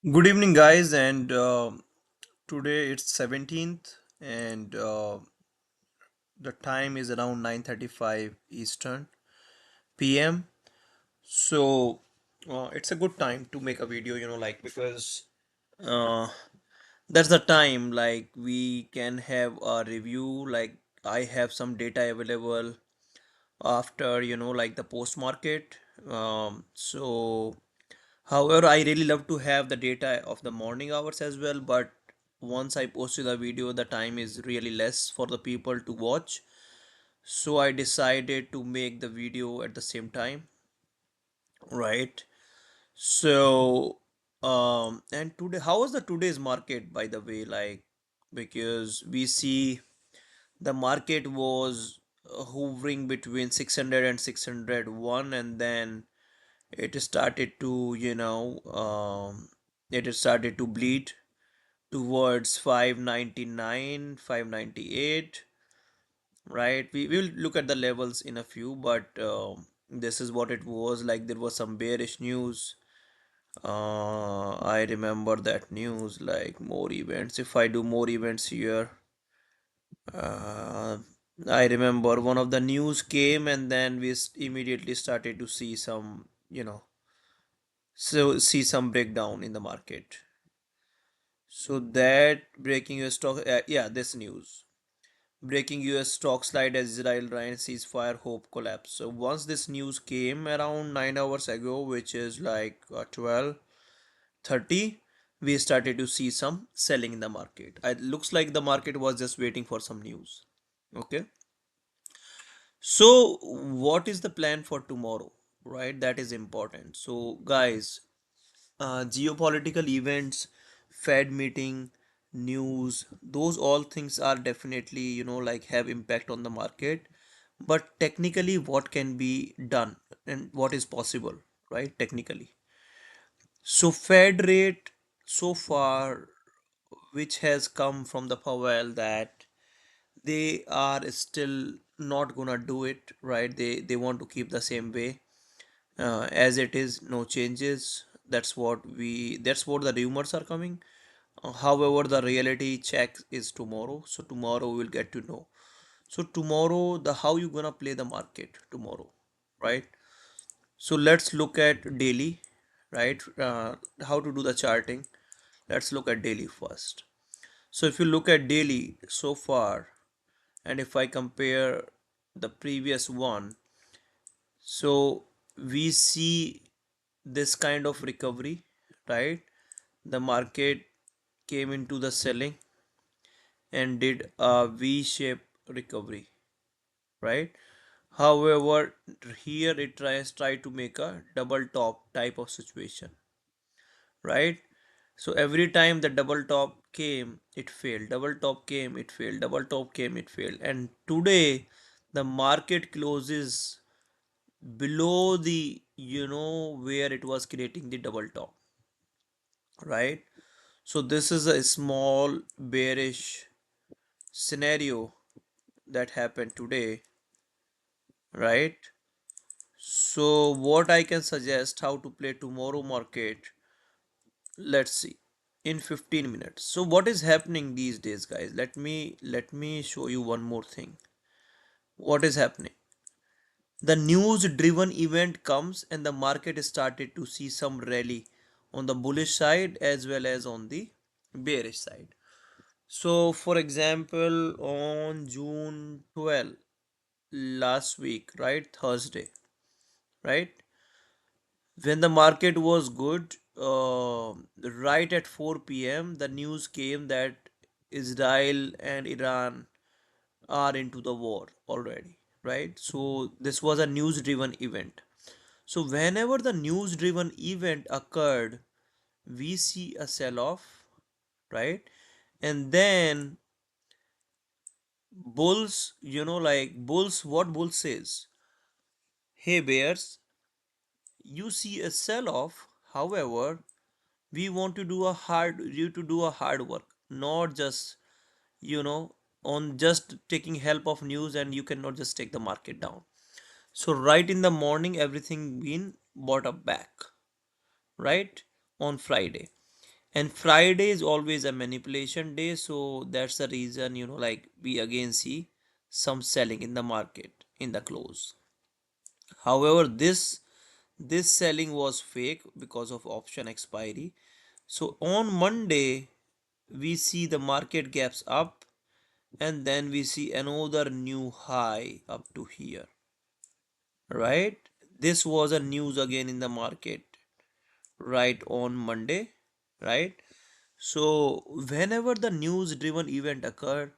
Good evening, guys, and today it's 17th, and the time is around 9:35 Eastern PM. So it's a good time to make a video, because uh, that's the time like we can have a review. Like I have some data available after like the post market. So However, I really love to have the data of the morning hours as well, but once I posted the video, the time is really less for the people to watch. So I decided to make the video at the same time, right? So, and today, how was the today's market, by the way? Like, because we see the market was hovering between 600 and 601, and then it started to it started to bleed towards 599, 598, right? We will look at the levels in a few, but this is what it was. Like there was some bearish news. I remember that news, like more events. If I do more events here, uh, I remember one of the news came, and then we immediately started to see some, see some breakdown in the market. So that breaking US stock, yeah, this news. Breaking US stock slide as Israel Iran ceasefire hope collapse. So once this news came around 9 hours ago, which is like 12:30, we started to see some selling in the market. It looks like the market was just waiting for some news. Okay. So what is the plan for tomorrow? Right? That is important. So guys, geopolitical events, Fed meeting, news, those all things are definitely, like have impact on the market. But technically, what can be done and what is possible, right? Technically. So, Fed rate so far, which has come from the Powell, that they are still not gonna do it, right? They want to keep the same way as it is, no changes. That's what the rumors are coming. However, the reality check is tomorrow, so tomorrow we'll get to know. So tomorrow, the how you gonna play the market tomorrow, right? So let's look at daily, right? How to do the charting. Let's look at daily first. So if you look at daily so far, and if I compare the previous one, so we see this kind of recovery, right? The market came into the selling and did a V-shaped recovery, right? However, here it try to make a double top type of situation, right? So every time the double top came, it failed. Double top came, it failed. Double top came, it failed. And today, the market closes below the, where it was creating the double top, right? So this is a small bearish scenario that happened today, right? So what I can suggest how to play tomorrow market, let's see in 15 minutes. So what is happening these days, guys? Let me show you one more thing. What is happening? The news driven event comes and the market started to see some rally on the bullish side as well as on the bearish side. So for example, on June 12 last week, right, Thursday, right, when the market was good, right at 4 p.m., the news came that Israel and Iran are into the war already, right? So this was a news driven event. So whenever the news driven event occurred, we see a sell off, right? And then bulls, like bulls, what bull says, hey bears, you see a sell off. However, we want to do a hard you to do a hard work, not just you know on just taking help of news, and you cannot just take the market down. So right in the morning everything been bought up back, right, on Friday. And Friday is always a manipulation day, so that's the reason, like we again see some selling in the market in the close. However, this selling was fake because of option expiry. So on Monday, we see the market gaps up, and then we see another new high up to here, right? This was a news again in the market, right, on Monday, right? So whenever the news driven event occurred,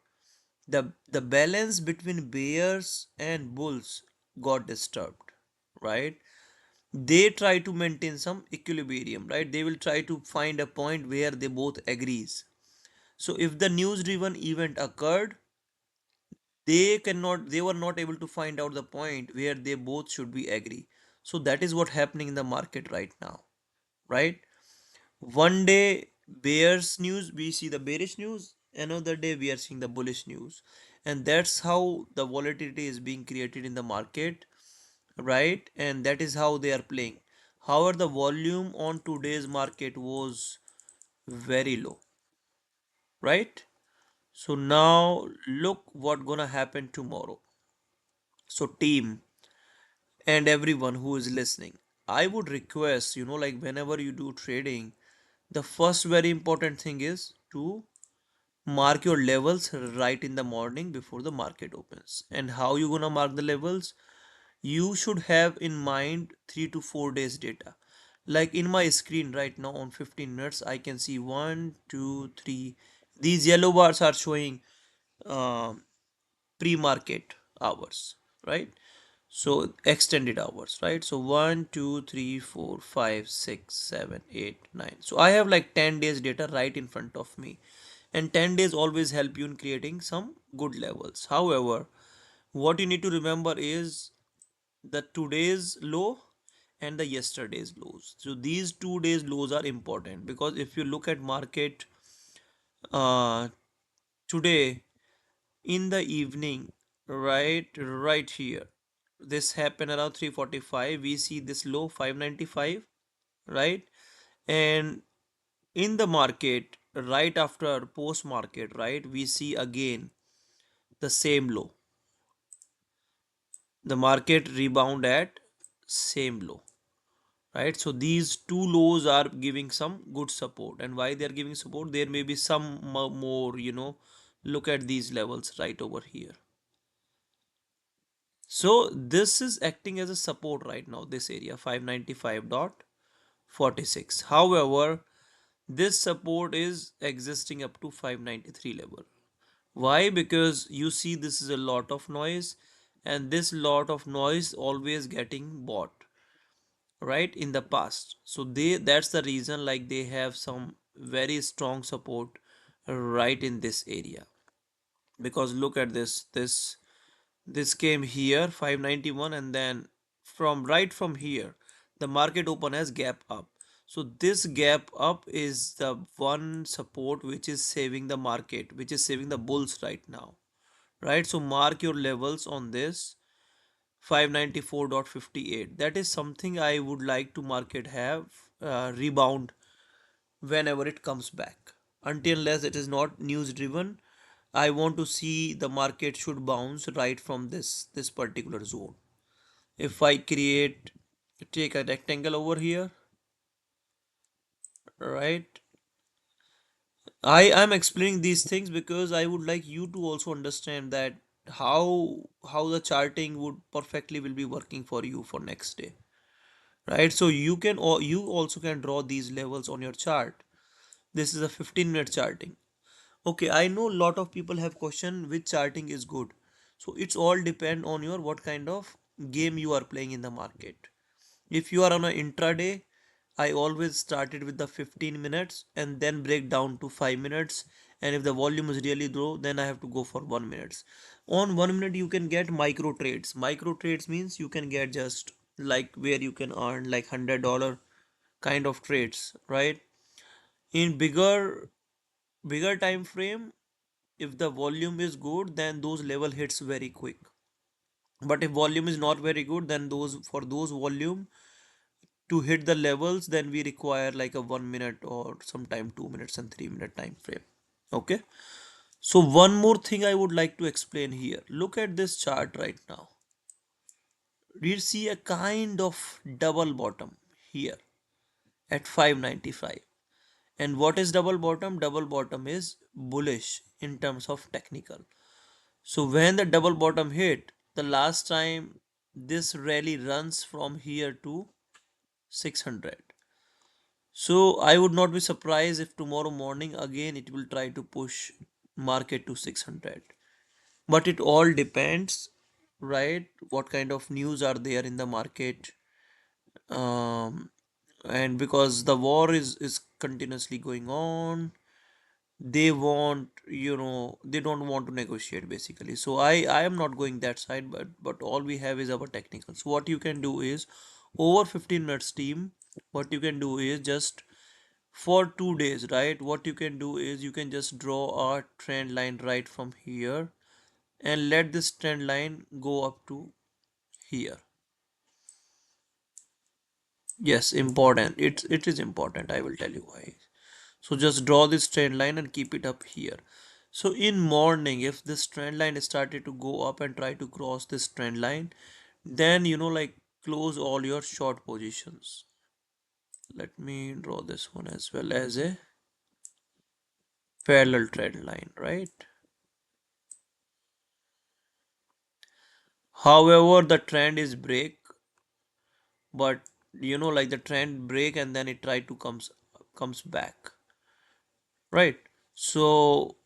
the balance between bears and bulls got disturbed, right? They try to maintain some equilibrium, right? They will try to find a point where they both agrees. So if the news driven event occurred, they were not able to find out the point where they both should be agree. So that is what happening in the market right now, right? One day bears news, we see the bearish news. Another day we are seeing the bullish news, and that's how the volatility is being created in the market, right? And that is how they are playing. However, the volume on today's market was very low, right? So now look what gonna happen tomorrow. So team and everyone who is listening, I would request, like whenever you do trading, the first very important thing is to mark your levels right in the morning before the market opens. And how you gonna mark the levels? You should have in mind 3 to 4 days data. Like in my screen right now on 15 minutes, I can see 1 2 3. These yellow bars are showing um pre-market hours, right? So extended hours, right? So 1 2 3 4 5 6 7 8 9. So I have like 10 days data right in front of me, and 10 days always help you in creating some good levels. However, what you need to remember is the today's low and the yesterday's lows. So these 2 days lows are important, because if you look at market uh, today in the evening, right here, this happened around 3:45. We see this low 595, right? And in the market right after post market, right, we see again the same low. The market rebound at same low, right? So these two lows are giving some good support. And why they are giving support? There may be some more, look at these levels right over here. So this is acting as a support right now, this area 595.46. However, this support is existing up to 593 level. Why? Because you see this is a lot of noise, and this lot of noise always getting bought, right, in the past. So that's the reason, like they have some very strong support right in this area. Because look at this came here 591, and then from here the market open as gap up. So this gap up is the one support which is saving the market, which is saving the bulls right now, right? So mark your levels on this 594.58. That is something I would like to market have rebound whenever it comes back. Until unless it is not news driven, I want to see the market should bounce right from this particular zone. If I take a rectangle over here, right? I am explaining these things because I would like you to also understand that how the charting would perfectly will be working for you for next day, right? So you also can draw these levels on your chart. This is a 15-minute charting. Okay, I know a lot of people have question which charting is good. So it's all depend on your what kind of game you are playing in the market. If you are on an intraday, I always started with the 15 minutes and then break down to 5 minutes. And if the volume is really low, then I have to go for 1 minute. On 1 minute, you can get micro trades. Micro trades means you can get just like where you can earn like $100 kind of trades, right? In bigger time frame, if the volume is good, then those level hits very quick. But if volume is not very good, then those volume to hit the levels, then we require like a 1 minute or sometime 2 minutes and 3 minute time frame. Okay. So one more thing I would like to explain here. Look at this chart right now. We see a kind of double bottom here at 595. And what is double bottom? Double bottom is bullish in terms of technical. So when the double bottom hit, the last time this rally runs from here to 600. So I would not be surprised if tomorrow morning again it will try to push market to 600. But it all depends, right? What kind of news are there in the market? Um, and because the war is continuously going on, they want, they don't want to negotiate basically. So I am not going that side, but all we have is our technicals. What you can do is over 15 minutes team, what you can do is just for 2 days, right? What you can do is you can just draw a trend line right from here and let this trend line go up to here. Yes, important. It is important. I will tell you why. So just draw this trend line and keep it up here. So in morning, if this trend line started to go up and try to cross this trend line, then like close all your short positions. Let me draw this one as well as a parallel trend line, right? However, the trend is break, but like the trend break and then it try to comes back, right? So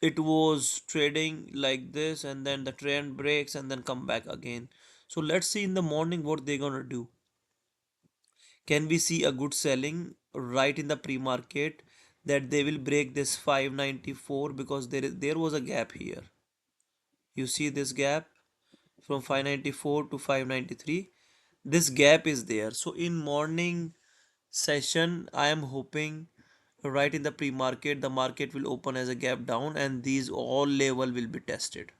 it was trading like this and then the trend breaks and then come back again. So let's see in the morning what they're gonna do. Can we see a good selling right in the pre-market that they will break this 594 because there was a gap here. You see this gap from 594 to 593. This gap is there. So in morning session, I am hoping right in the pre-market the market will open as a gap down and these all level will be tested.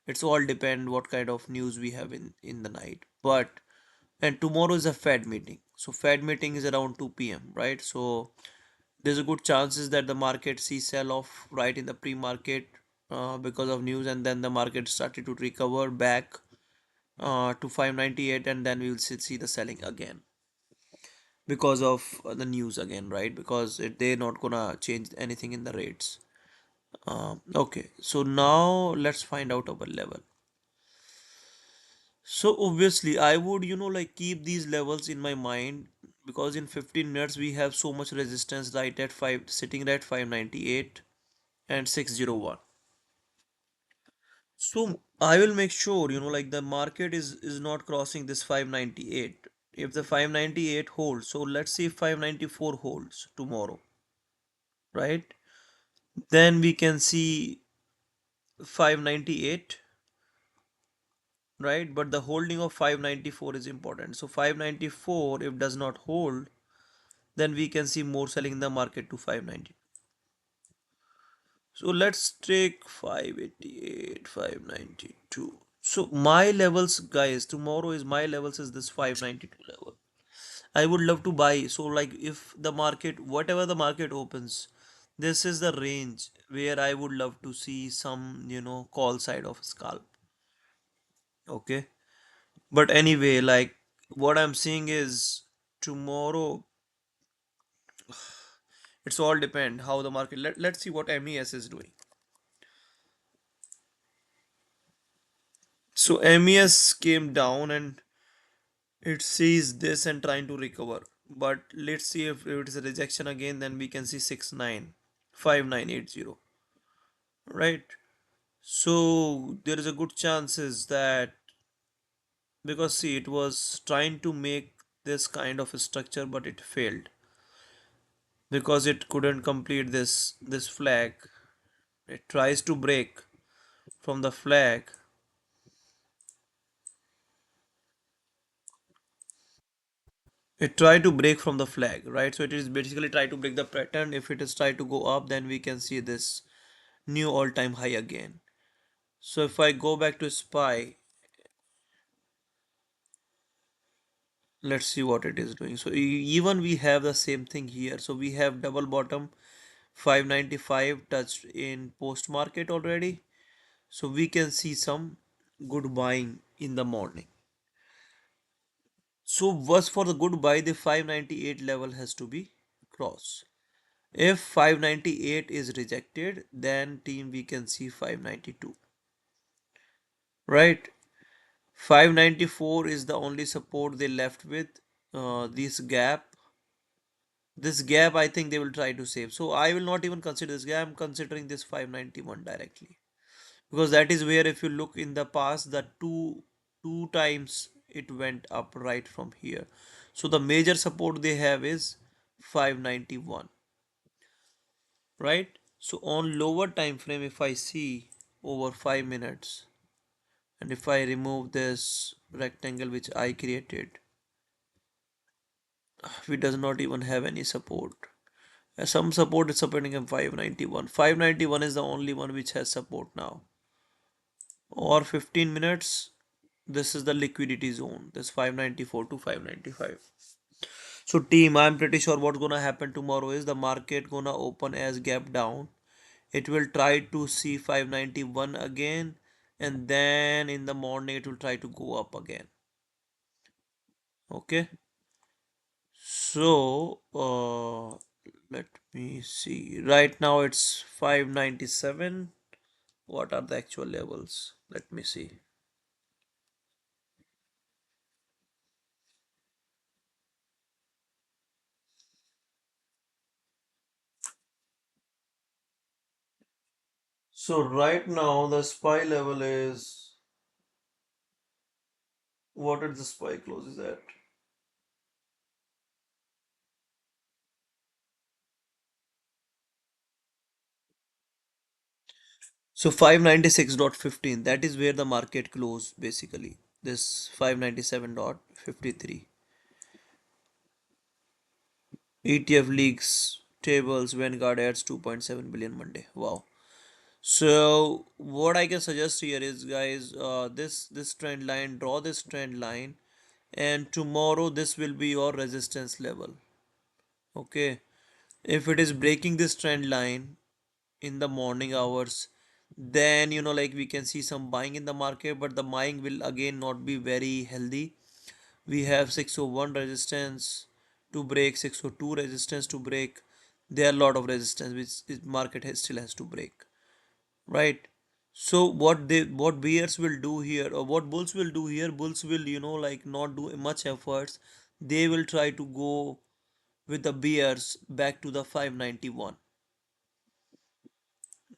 It's all depend what kind of news we have in the night. But and tomorrow is a Fed meeting. So Fed meeting is around 2 p.m., right? So there's a good chances that the market see sell off right in the pre-market because of news, and then the market started to recover back to 598, and then we will see the selling again because of the news again, right? Because they're not gonna change anything in the rates. Okay, so now let's find out our level. So obviously I would like keep these levels in my mind because in 15 minutes we have so much resistance right at 5 sitting at 598 and 601. So I will make sure like the market is not crossing this 598. If the 598 holds, so let's see if 594 holds tomorrow, right? Then we can see 598, right? But the holding of 594 is important. So 594 if does not hold, then we can see more selling in the market to 590. So let's take 588, 592. So my levels, guys, tomorrow is my levels is this 592 level. I would love to buy. So like if the market, whatever the market opens, this is the range where I would love to see some, call side of scalp. Okay. But anyway, like what I'm seeing is tomorrow, it's all depend how the market. Let's see what MES is doing. So MES came down and it sees this and trying to recover. But let's see if it is a rejection again, then we can see 695980, right? So there is a good chances that because see it was trying to make this kind of a structure but it failed because it couldn't complete this flag. It tries to break from the flag. It try to break from the flag, right? So it is basically try to break the pattern. If it is try to go up, then we can see this new all-time high again. So if I go back to SPY, Let's see what it is doing. So even we have the same thing here. So we have double bottom 595 touched in post market already. So we can see some good buying in the morning. So was for the good buy, the 598 level has to be crossed. If 598 is rejected, then team we can see 592. Right? 594 is the only support they left with. This gap I think they will try to save. So I will not even consider this gap. I'm considering this 591 directly, because that is where, if you look in the past, the two times it went up right from here. So the major support they have is 591, right? So on lower time frame, if I see over 5 minutes, and if I remove this rectangle which I created, we does not even have any support. Some support is supporting in 591. 591 is the only one which has support now. Or 15 minutes, this is the liquidity zone. This 594 to 595. So team, I'm pretty sure what's gonna happen tomorrow is the market gonna open as gap down. It will try to see 591 again, and then in the morning it will try to go up again. Okay. So let me see. Right now it's 597. What are the actual levels? Let me see. So right now the SPY level is, what is the SPY closes at? So 596.15, that is where the market closed basically. This 597.53. ETF leaks tables, Vanguard adds 2.7 billion Monday. Wow. So what I can suggest here is, guys, this trend line, draw this trend line, and tomorrow this will be your resistance level. Okay. If it is breaking this trend line in the morning hours, then like we can see some buying in the market, but the buying will again not be very healthy. We have 601 resistance to break, 602 resistance to break. There are a lot of resistance which market still has to break, right? So what bears will do here, or what bulls will do here, bulls will like not do much efforts. They will try to go with the bears back to the 591.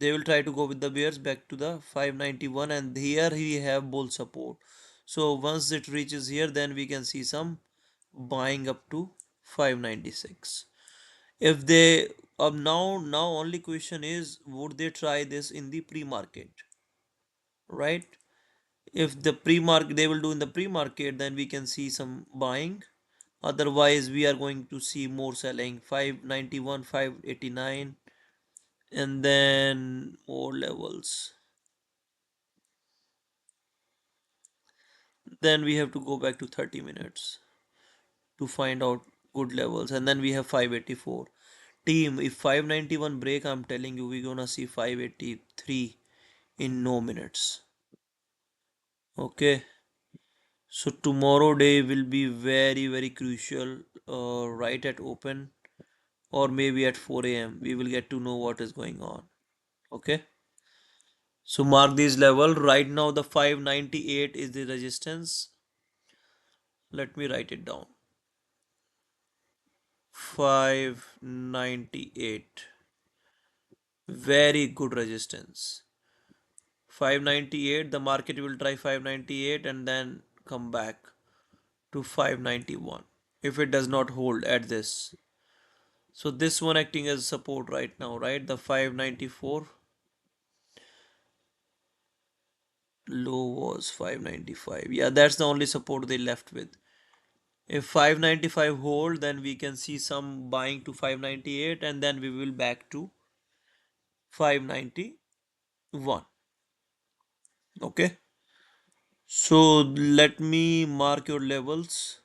They will try to go with the bears back to the 591, and here we have bull support. So once it reaches here, then we can see some buying up to 596. If they now only question is, would they try this in the pre-market, right? If the pre-market they will do in the pre-market, then we can see some buying. Otherwise we are going to see more selling, 591, 589, and then more levels. Then we have to go back to 30 minutes to find out good levels, and then we have 584. Team, if 591 break, I'm telling you, we're gonna see 583 in no minutes. Okay. So tomorrow day will be very very crucial, right at open, or maybe at 4 a.m. we will get to know what is going on. Okay. So mark this level. Right now the 598 is the resistance. Let me write it down. 598, very good resistance. 598, the market will try 598 and then come back to 591 if it does not hold at this. So this one acting as support right now, right? The 594 low was 595. Yeah, that's the only support they left with. If 595 hold, then we can see some buying to 598, and then we will back to 591. Okay. So let me mark your levels.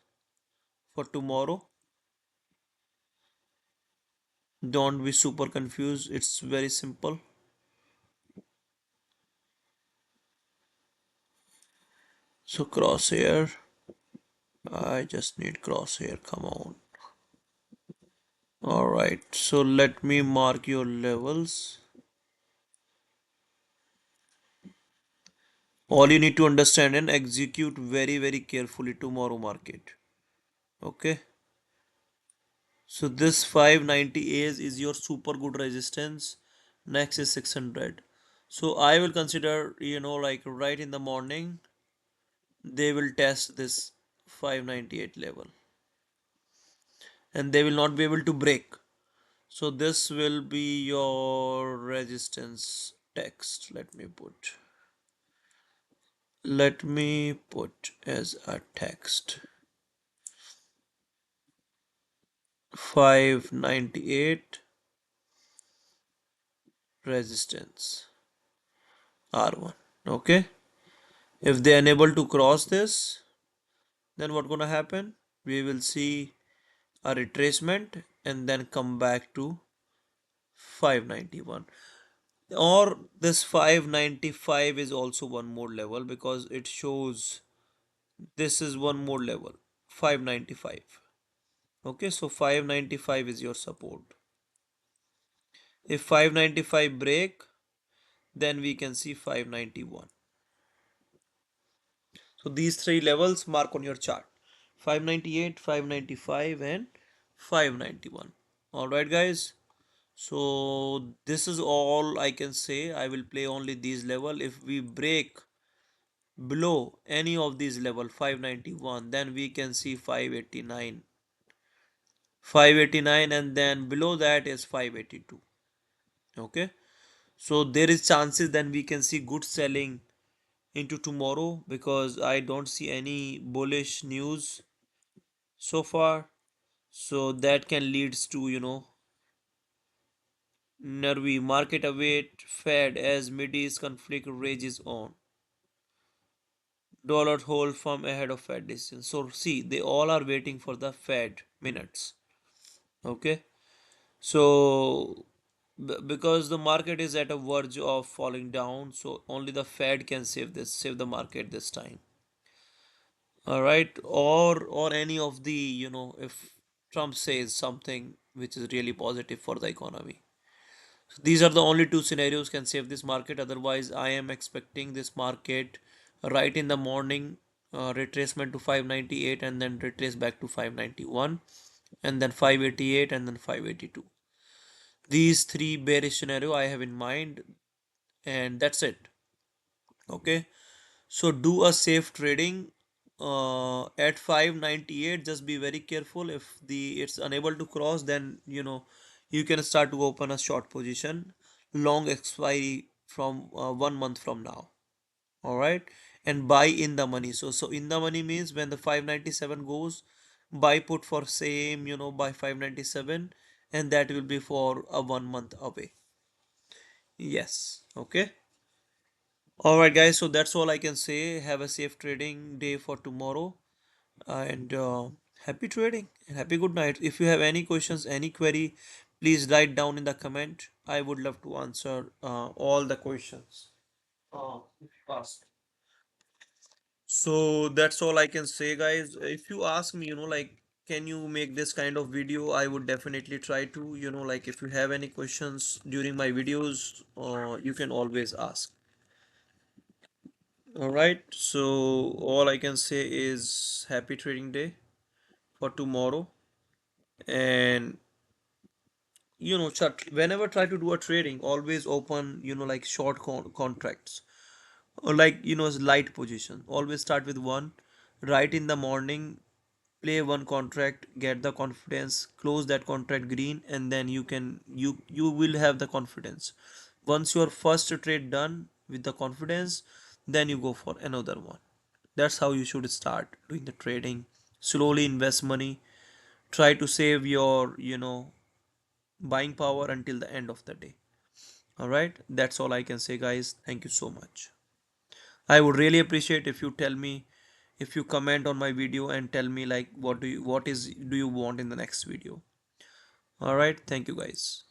for tomorrow. Don't be super confused, it's very simple. So crosshair, I just need crosshair, come on. All right, so let me mark your levels. All you need to understand and execute very carefully tomorrow market. Okay, so this 590 A's is your super good resistance. Next is 600. So I will consider, like right in the morning, they will test this 598 level and they will not be able to break. So this will be your resistance text. Let me put as a text 598 resistance R1. Okay. If they are unable to cross this, then what gonna happen? We will see a retracement and then come back to 591. Or this 595 is also one more level because it shows this is one more level 595. Okay, so 595 is your support. If 595 break, then we can see 591. So these three levels mark on your chart: 598, 595 and 591. All right guys, so this is all I can say. I will play only these level. If we break below any of these level 591, then we can see 589, 589, and then below that is 582. Okay, so there is chances then we can see good selling into tomorrow because I don't see any bullish news so far. So that can leads to nervy market await Fed as Mideast conflict rages on. Dollar hold firm ahead of Fed decision. So see, they all are waiting for the Fed minutes. Okay, so because the market is at a verge of falling down, so only the Fed can save the market this time. All right, or any of the if Trump says something which is really positive for the economy. So these are the only two scenarios can save this market. Otherwise, I am expecting this market right in the morning retracement to 598 and then retrace back to 591 and then 588 and then 582. These three bearish scenario I have in mind, and that's it. Okay, so do a safe trading at 598. Just be very careful. If the it's unable to cross, then you can start to open a short position, long expiry from 1 month from now. All right, and buy in the money. So in the money means when the 597 goes, buy put for same by 597, and that will be for a 1 month away. Yes. Okay. All right, guys. So that's all I can say. Have a safe trading day for tomorrow, and happy trading and happy good night. If you have any questions, any query, please write down in the comment. I would love to answer all the questions asked. So that's all I can say, guys. If you ask me, like, can you make this kind of video? I would definitely try to. Like, if you have any questions during my videos, you can always ask. All right. So all I can say is happy trading day for tomorrow, and whenever try to do a trading, always open like short contracts or like light position. Always start with one, right in the morning, play one contract, get the confidence, close that contract green, and then you will have the confidence. Once your first trade done with the confidence, then you go for another one. That's how you should start doing the trading. Slowly invest money, try to save your buying power until the end of the day. All right, that's all I can say, guys. Thank you so much. I would really appreciate if you tell me if you comment on my video and tell me like what do you want in the next video. All right, thank you guys.